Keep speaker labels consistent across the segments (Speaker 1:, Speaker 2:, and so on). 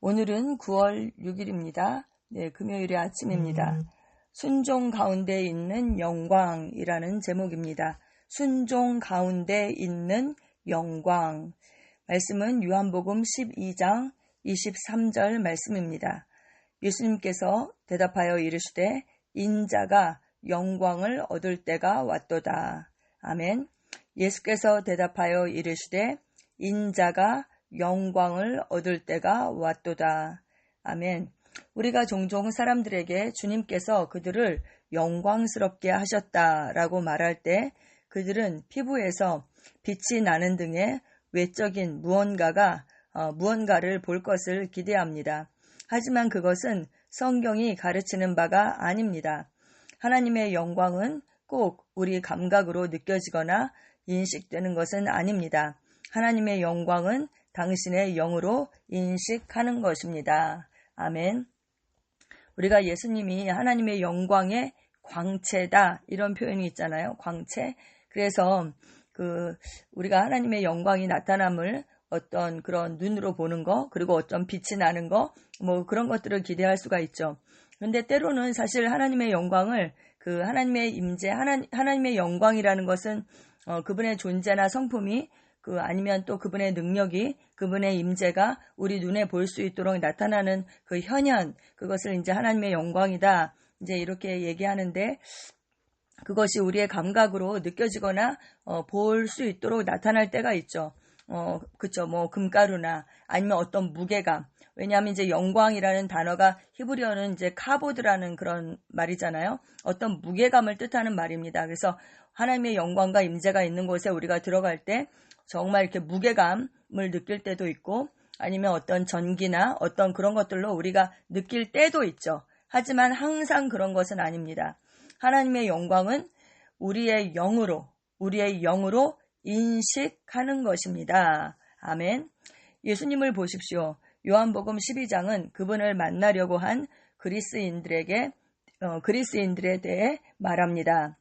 Speaker 1: 오늘은 9월 6일입니다. 네, 금요일의 아침입니다. 순종 가운데 있는 영광이라는 제목입니다. 순종 가운데 있는 영광. 말씀은 요한복음 12장 23절 말씀입니다. 예수님께서 대답하여 이르시되 인자가 영광을 얻을 때가 왔도다. 아멘. 예수께서 대답하여 이르시되 인자가 영광을 얻을 때가 왔도다. 아멘. 우리가 종종 사람들에게 주님께서 그들을 영광스럽게 하셨다라고 말할 때 그들은 피부에서 빛이 나는 등의 외적인 무언가를 볼 것을 기대합니다. 하지만 그것은 성경이 가르치는 바가 아닙니다. 하나님의 영광은 꼭 우리 감각으로 느껴지거나 인식되는 것은 아닙니다. 하나님의 영광은 당신의 영으로 인식하는 것입니다. 아멘. 우리가 예수님이 하나님의 영광의 광채다 이런 표현이 있잖아요. 광채. 그래서 우리가 하나님의 영광이 나타남을 어떤 그런 눈으로 보는 거, 그리고 어떤 빛이 나는 거, 그런 것들을 기대할 수가 있죠. 그런데 때로는 사실 하나님의 영광을 하나님의 임재, 하나님의 영광이라는 것은 그분의 존재나 성품이 아니면 또 그분의 능력이, 그분의 임재가 우리 눈에 볼 수 있도록 나타나는 그 현현, 그것을 이제 하나님의 영광이다. 이제 이렇게 얘기하는데, 그것이 우리의 감각으로 느껴지거나, 볼 수 있도록 나타날 때가 있죠. 그쵸. 금가루나 아니면 어떤 무게감. 왜냐하면 이제 영광이라는 단어가 히브리어는 이제 카보드라는 그런 말이잖아요. 어떤 무게감을 뜻하는 말입니다. 그래서 하나님의 영광과 임재가 있는 곳에 우리가 들어갈 때 정말 이렇게 무게감을 느낄 때도 있고 아니면 어떤 전기나 어떤 그런 것들로 우리가 느낄 때도 있죠. 하지만 항상 그런 것은 아닙니다. 하나님의 영광은 우리의 영으로 인식하는 것입니다. 아멘. 예수님을 보십시오. 요한복음 12장은 그분을 만나려고 한 그리스인들에 대해 말합니다.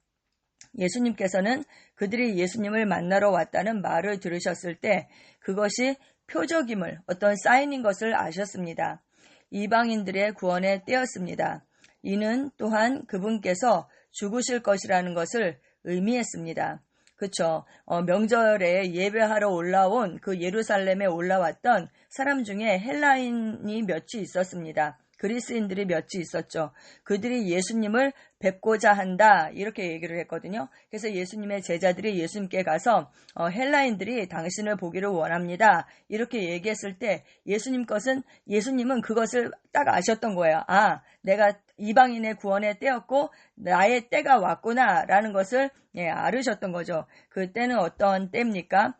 Speaker 1: 예수님께서는 그들이 예수님을 만나러 왔다는 말을 들으셨을 때 그것이 표적임을, 어떤 사인인 것을 아셨습니다. 이방인들의 구원의 때였습니다. 이는 또한 그분께서 죽으실 것이라는 것을 의미했습니다. 그쵸. 명절에 예배하러 올라온 그 예루살렘에 올라왔던 사람 중에 헬라인이 몇이 있었습니다. 그리스인들이 몇이 있었죠. 그들이 예수님을 뵙고자 한다 이렇게 얘기를 했거든요. 그래서 예수님의 제자들이 예수님께 가서 헬라인들이 당신을 보기를 원합니다. 이렇게 얘기했을 때 예수님은 그것을 딱 아셨던 거예요. 아, 내가 이방인의 구원의 때였고 나의 때가 왔구나라는 것을 알으셨던 거죠. 그때는 어떤 때입니까?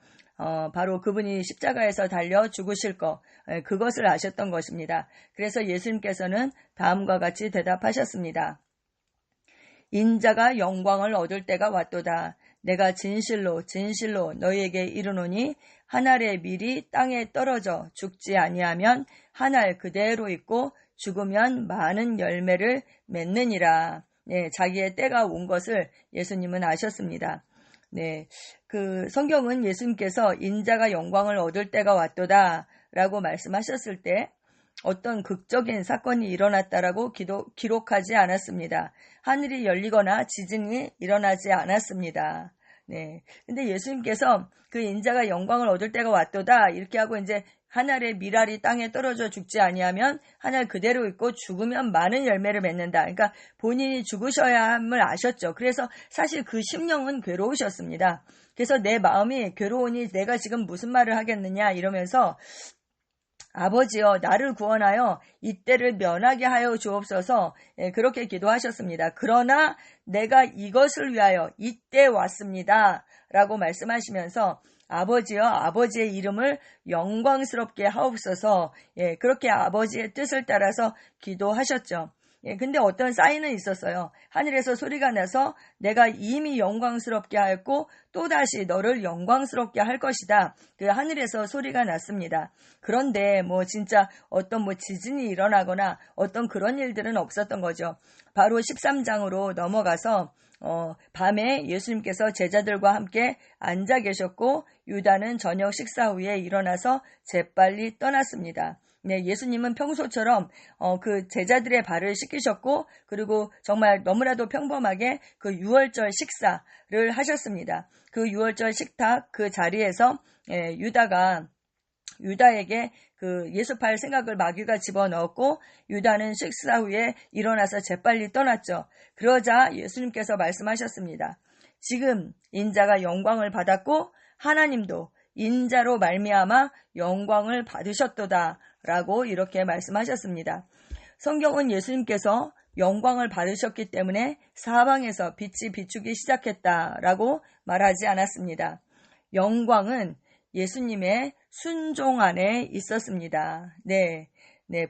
Speaker 1: 바로 그분이 십자가에서 달려 죽으실 것, 그것을 아셨던 것입니다. 그래서 예수님께서는 다음과 같이 대답하셨습니다. 인자가 영광을 얻을 때가 왔도다. 내가 진실로 너희에게 이르노니 한 알의 밀이 땅에 떨어져 죽지 아니하면 한 알 그대로 있고 죽으면 많은 열매를 맺느니라. 자기의 때가 온 것을 예수님은 아셨습니다. 성경은 예수님께서 인자가 영광을 얻을 때가 왔도다 라고 말씀하셨을 때 어떤 극적인 사건이 일어났다라고 기록하지 않았습니다. 하늘이 열리거나 지진이 일어나지 않았습니다. 근데 예수님께서 그 인자가 영광을 얻을 때가 왔도다 이렇게 하고 이제 한 알의 밀알이 땅에 떨어져 죽지 아니하면 한 알 그대로 있고 죽으면 많은 열매를 맺는다. 그러니까 본인이 죽으셔야 함을 아셨죠. 그래서 사실 그 심령은 괴로우셨습니다. 그래서 내 마음이 괴로우니 내가 지금 무슨 말을 하겠느냐 이러면서 아버지여 나를 구원하여 이때를 면하게 하여 주옵소서 그렇게 기도하셨습니다. 그러나 내가 이것을 위하여 이때 왔습니다 라고 말씀하시면서 아버지여 아버지의 이름을 영광스럽게 하옵소서 그렇게 아버지의 뜻을 따라서 기도하셨죠. 근데 어떤 사인은 있었어요. 하늘에서 소리가 나서 내가 이미 영광스럽게 하였고 또다시 너를 영광스럽게 할 것이다. 그 하늘에서 소리가 났습니다. 그런데 진짜 어떤 지진이 일어나거나 어떤 그런 일들은 없었던 거죠. 바로 13장으로 넘어가서 밤에 예수님께서 제자들과 함께 앉아 계셨고 유다는 저녁 식사 후에 일어나서 재빨리 떠났습니다. 네, 예수님은 평소처럼 그 제자들의 발을 씻기셨고 그리고 정말 너무나도 평범하게 그 유월절 식사를 하셨습니다. 그 유월절 식탁 그 자리에서 유다에게 그 예수 팔 생각을 마귀가 집어넣었고 유다는 식사 후에 일어나서 재빨리 떠났죠. 그러자 예수님께서 말씀하셨습니다. 지금 인자가 영광을 받았고 하나님도 인자로 말미암아 영광을 받으셨도다 라고 이렇게 말씀하셨습니다. 성경은 예수님께서 영광을 받으셨기 때문에 사방에서 빛이 비추기 시작했다라고 말하지 않았습니다. 영광은 예수님의 순종 안에 있었습니다. 네,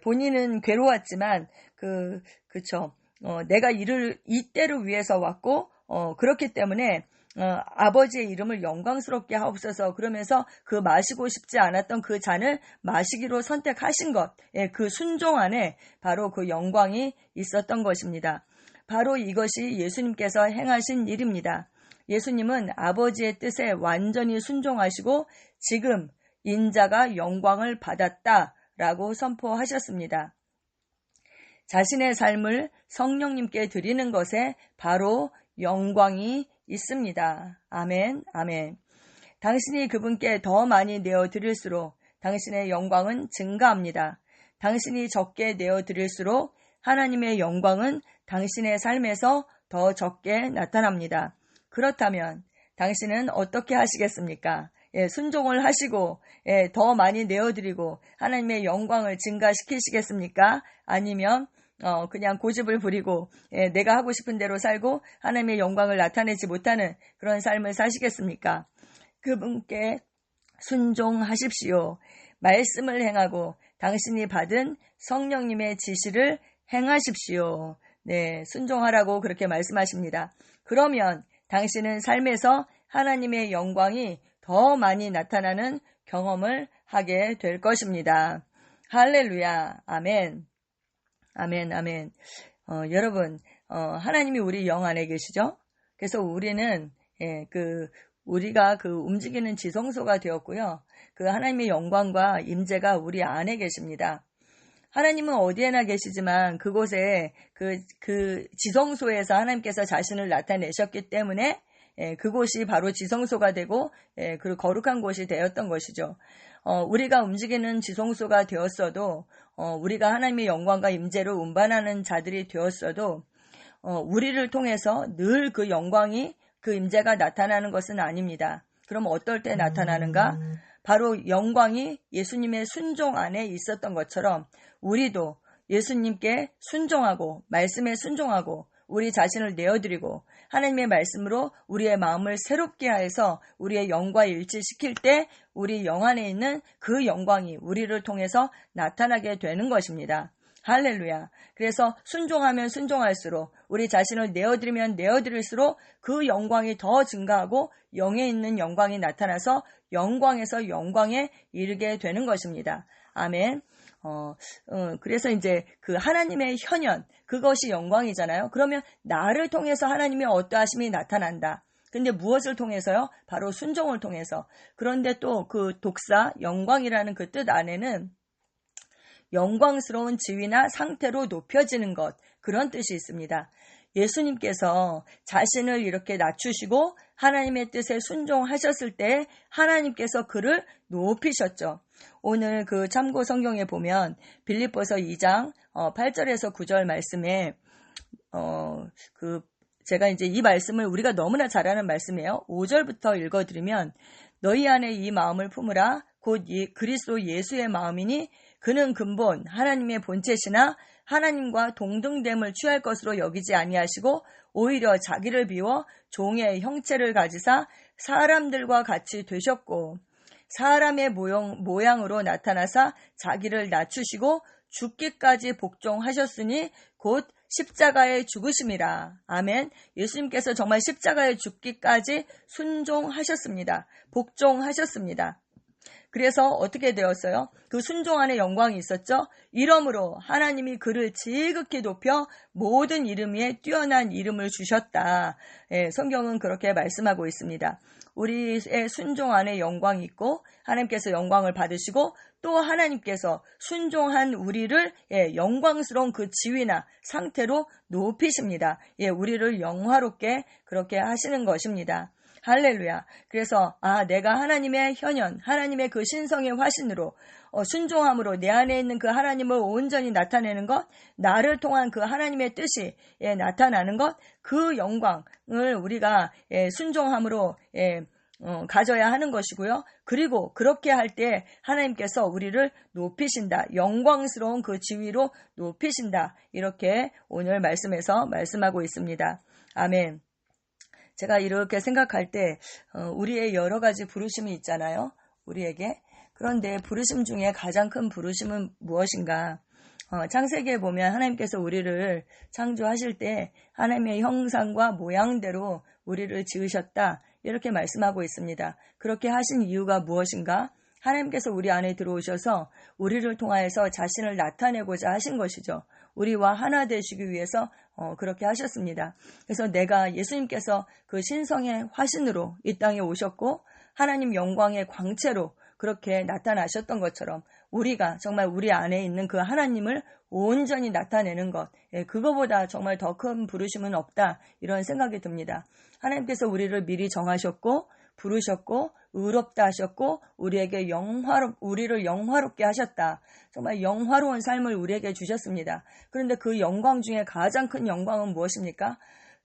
Speaker 1: 본인은 괴로웠지만 그쵸. 내가 이때를 위해서 왔고 그렇기 때문에 아버지의 이름을 영광스럽게 하옵소서 그러면서 그 마시고 싶지 않았던 그 잔을 마시기로 선택하신 것, 그 순종 안에 바로 그 영광이 있었던 것입니다. 바로 이것이 예수님께서 행하신 일입니다. 예수님은 아버지의 뜻에 완전히 순종하시고 지금 인자가 영광을 받았다라고 선포하셨습니다. 자신의 삶을 성령님께 드리는 것에 바로 영광이 있습니다. 아멘, 아멘. 당신이 그분께 더 많이 내어드릴수록 당신의 영광은 증가합니다. 당신이 적게 내어드릴수록 하나님의 영광은 당신의 삶에서 더 적게 나타납니다. 그렇다면 당신은 어떻게 하시겠습니까? 순종을 하시고 더 많이 내어드리고 하나님의 영광을 증가시키시겠습니까? 아니면 그냥 고집을 부리고 내가 하고 싶은 대로 살고 하나님의 영광을 나타내지 못하는 그런 삶을 사시겠습니까? 그분께 순종하십시오. 말씀을 행하고 당신이 받은 성령님의 지시를 행하십시오. 네, 순종하라고 그렇게 말씀하십니다. 그러면 당신은 삶에서 하나님의 영광이 더 많이 나타나는 경험을 하게 될 것입니다. 할렐루야. 아멘. 아멘, 아멘. 여러분, 하나님이 우리 영 안에 계시죠? 그래서 우리는, 우리가 그 움직이는 지성소가 되었고요. 그 하나님의 영광과 임재가 우리 안에 계십니다. 하나님은 어디에나 계시지만 그곳에 그 지성소에서 하나님께서 자신을 나타내셨기 때문에 그곳이 바로 지성소가 되고 그리고 거룩한 곳이 되었던 것이죠. 우리가 움직이는 지성소가 되었어도 우리가 하나님의 영광과 임재로 운반하는 자들이 되었어도 우리를 통해서 늘 그 영광이 그 임재가 나타나는 것은 아닙니다. 그럼 어떨 때 나타나는가? 바로 영광이 예수님의 순종 안에 있었던 것처럼 우리도 예수님께 순종하고 말씀에 순종하고 우리 자신을 내어드리고 하나님의 말씀으로 우리의 마음을 새롭게 하여서 우리의 영과 일치시킬 때 우리 영 안에 있는 그 영광이 우리를 통해서 나타나게 되는 것입니다. 할렐루야. 그래서 순종하면 순종할수록 우리 자신을 내어드리면 내어드릴수록 그 영광이 더 증가하고 영에 있는 영광이 나타나서 영광에서 영광에 이르게 되는 것입니다. 아멘. 그래서 이제 그 하나님의 현현, 그것이 영광이잖아요. 그러면 나를 통해서 하나님의 어떠하심이 나타난다. 근데 무엇을 통해서요? 바로 순종을 통해서. 그런데 또 그 독사, 영광이라는 그 뜻 안에는 영광스러운 지위나 상태로 높여지는 것, 그런 뜻이 있습니다. 예수님께서 자신을 이렇게 낮추시고 하나님의 뜻에 순종하셨을 때 하나님께서 그를 높이셨죠. 오늘 그 참고 성경에 보면 빌립보서 2장 8절에서 9절 말씀에 제가 이제 이 말씀을 우리가 너무나 잘 아는 말씀이에요. 5절부터 읽어드리면 너희 안에 이 마음을 품으라 곧 그리스도 예수의 마음이니 그는 근본 하나님의 본체시나 하나님과 동등됨을 취할 것으로 여기지 아니하시고 오히려 자기를 비워 종의 형체를 가지사 사람들과 같이 되셨고 사람의 모양으로 나타나사 자기를 낮추시고 죽기까지 복종하셨으니 곧 십자가에 죽으심이라. 아멘. 예수님께서 정말 십자가에 죽기까지 순종하셨습니다. 복종하셨습니다. 그래서 어떻게 되었어요? 그 순종 안에 영광이 있었죠? 이러므로 하나님이 그를 지극히 높여 모든 이름 위에 뛰어난 이름을 주셨다. 예, 성경은 그렇게 말씀하고 있습니다. 우리의 순종 안에 영광이 있고 하나님께서 영광을 받으시고 또 하나님께서 순종한 우리를 영광스러운 그 지위나 상태로 높이십니다. 우리를 영화롭게 그렇게 하시는 것입니다. 할렐루야. 그래서 내가 하나님의 현현, 하나님의 그 신성의 화신으로 순종함으로 내 안에 있는 그 하나님을 온전히 나타내는 것, 나를 통한 그 하나님의 뜻이 나타나는 것, 그 영광을 우리가 순종함으로 가져야 하는 것이고요. 그리고 그렇게 할 때 하나님께서 우리를 높이신다. 영광스러운 그 지위로 높이신다. 이렇게 오늘 말씀에서 말씀하고 있습니다. 아멘. 제가 이렇게 생각할 때 우리의 여러 가지 부르심이 있잖아요. 우리에게. 그런데 부르심 중에 가장 큰 부르심은 무엇인가? 창세기에 보면 하나님께서 우리를 창조하실 때 하나님의 형상과 모양대로 우리를 지으셨다. 이렇게 말씀하고 있습니다. 그렇게 하신 이유가 무엇인가? 하나님께서 우리 안에 들어오셔서 우리를 통하여서 자신을 나타내고자 하신 것이죠. 우리와 하나 되시기 위해서 그렇게 하셨습니다. 그래서 내가 예수님께서 그 신성의 화신으로 이 땅에 오셨고 하나님 영광의 광채로 그렇게 나타나셨던 것처럼 우리가 정말 우리 안에 있는 그 하나님을 온전히 나타내는 것, 그거보다 정말 더 큰 부르심은 없다, 이런 생각이 듭니다. 하나님께서 우리를 미리 정하셨고 부르셨고 의롭다 하셨고 우리를 영화롭게 하셨다. 정말 영화로운 삶을 우리에게 주셨습니다. 그런데 그 영광 중에 가장 큰 영광은 무엇입니까?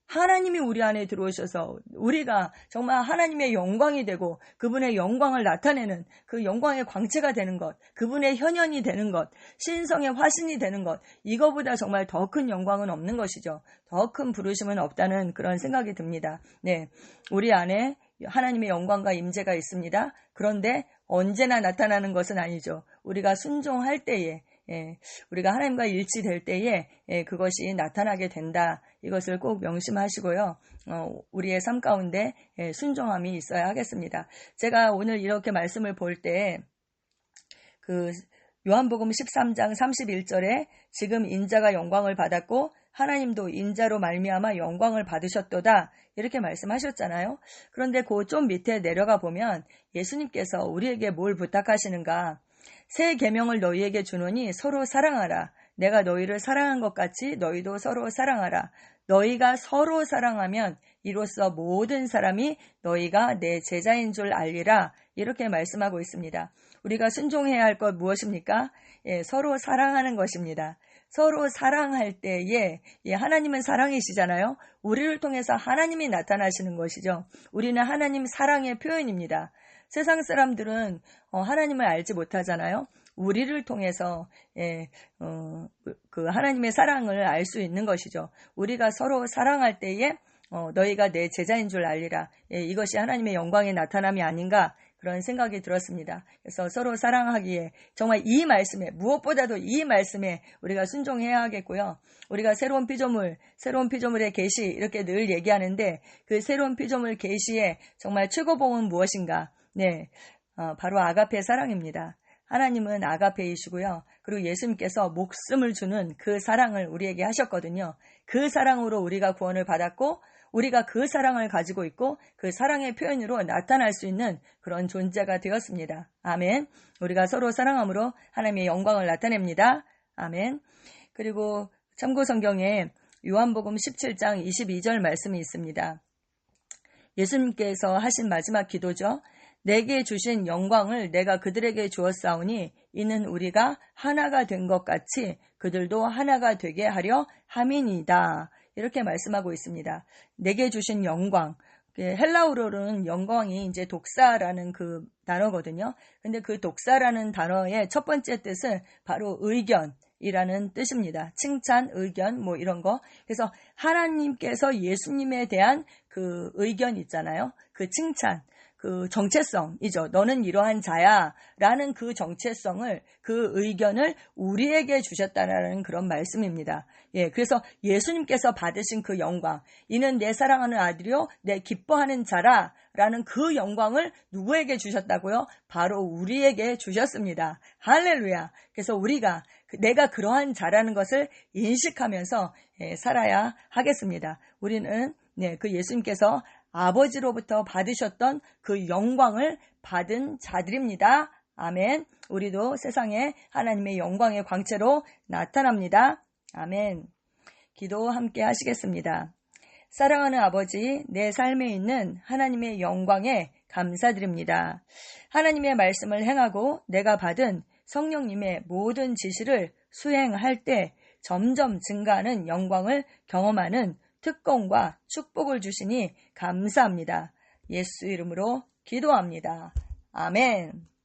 Speaker 1: 하나님이 우리 안에 들어오셔서 우리가 정말 하나님의 영광이 되고 그분의 영광을 나타내는 그 영광의 광채가 되는 것, 그분의 현현이 되는 것, 신성의 화신이 되는 것, 이거보다 정말 더 큰 영광은 없는 것이죠. 더 큰 부르심은 없다는 그런 생각이 듭니다. 네, 우리 안에 하나님의 영광과 임재가 있습니다. 그런데 언제나 나타나는 것은 아니죠. 우리가 순종할 때에, 우리가 하나님과 일치될 때에 그것이 나타나게 된다. 이것을 꼭 명심하시고요. 우리의 삶 가운데 순종함이 있어야 하겠습니다. 제가 오늘 이렇게 말씀을 볼 때 그 요한복음 13장 31절에 지금 인자가 영광을 받았고 하나님도 인자로 말미암아 영광을 받으셨도다. 이렇게 말씀하셨잖아요. 그런데 그 좀 밑에 내려가 보면 예수님께서 우리에게 뭘 부탁하시는가? 새 계명을 너희에게 주노니 서로 사랑하라. 내가 너희를 사랑한 것 같이 너희도 서로 사랑하라. 너희가 서로 사랑하면 이로써 모든 사람이 너희가 내 제자인 줄 알리라. 이렇게 말씀하고 있습니다. 우리가 순종해야 할 것 무엇입니까? 서로 사랑하는 것입니다. 서로 사랑할 때에 하나님은 사랑이시잖아요. 우리를 통해서 하나님이 나타나시는 것이죠. 우리는 하나님 사랑의 표현입니다. 세상 사람들은 하나님을 알지 못하잖아요. 우리를 통해서 그 하나님의 사랑을 알 수 있는 것이죠. 우리가 서로 사랑할 때에 너희가 내 제자인 줄 알리라. 이것이 하나님의 영광의 나타남이 아닌가, 그런 생각이 들었습니다. 그래서 서로 사랑하기에 정말 이 말씀에, 무엇보다도 이 말씀에 우리가 순종해야 하겠고요. 우리가 새로운 피조물의 계시, 이렇게 늘 얘기하는데 그 새로운 피조물 계시의 정말 최고봉은 무엇인가? 네, 바로 아가페 사랑입니다. 하나님은 아가페이시고요. 그리고 예수님께서 목숨을 주는 그 사랑을 우리에게 하셨거든요. 그 사랑으로 우리가 구원을 받았고 우리가 그 사랑을 가지고 있고 그 사랑의 표현으로 나타날 수 있는 그런 존재가 되었습니다. 아멘. 우리가 서로 사랑함으로 하나님의 영광을 나타냅니다. 아멘. 그리고 참고 성경에 요한복음 17장 22절 말씀이 있습니다. 예수님께서 하신 마지막 기도죠. 내게 주신 영광을 내가 그들에게 주었사오니 이는 우리가 하나가 된 것 같이 그들도 하나가 되게 하려 함이니이다. 이렇게 말씀하고 있습니다. 내게 주신 영광. 헬라어로는 영광이 이제 독사라는 그 단어거든요. 근데 그 독사라는 단어의 첫 번째 뜻은 바로 의견이라는 뜻입니다. 칭찬, 의견, 뭐 이런 거. 그래서 하나님께서 예수님에 대한 그 의견 있잖아요. 그 칭찬. 그 정체성이죠. 너는 이러한 자야 라는 그 정체성을, 그 의견을 우리에게 주셨다라는 그런 말씀입니다. 예, 그래서 예수님께서 받으신 그 영광, 이는 내 사랑하는 아들이요 내 기뻐하는 자라 라는 그 영광을 누구에게 주셨다고요? 바로 우리에게 주셨습니다. 할렐루야. 그래서 우리가 내가 그러한 자라는 것을 인식하면서 살아야 하겠습니다. 우리는 그 예수님께서 아버지로부터 받으셨던 그 영광을 받은 자들입니다. 아멘. 우리도 세상에 하나님의 영광의 광채로 나타납니다. 아멘. 기도 함께 하시겠습니다. 사랑하는 아버지, 내 삶에 있는 하나님의 영광에 감사드립니다. 하나님의 말씀을 행하고 내가 받은 성령님의 모든 지시를 수행할 때 점점 증가하는 영광을 경험하는 특권과 축복을 주시니 감사합니다. 예수 이름으로 기도합니다. 아멘.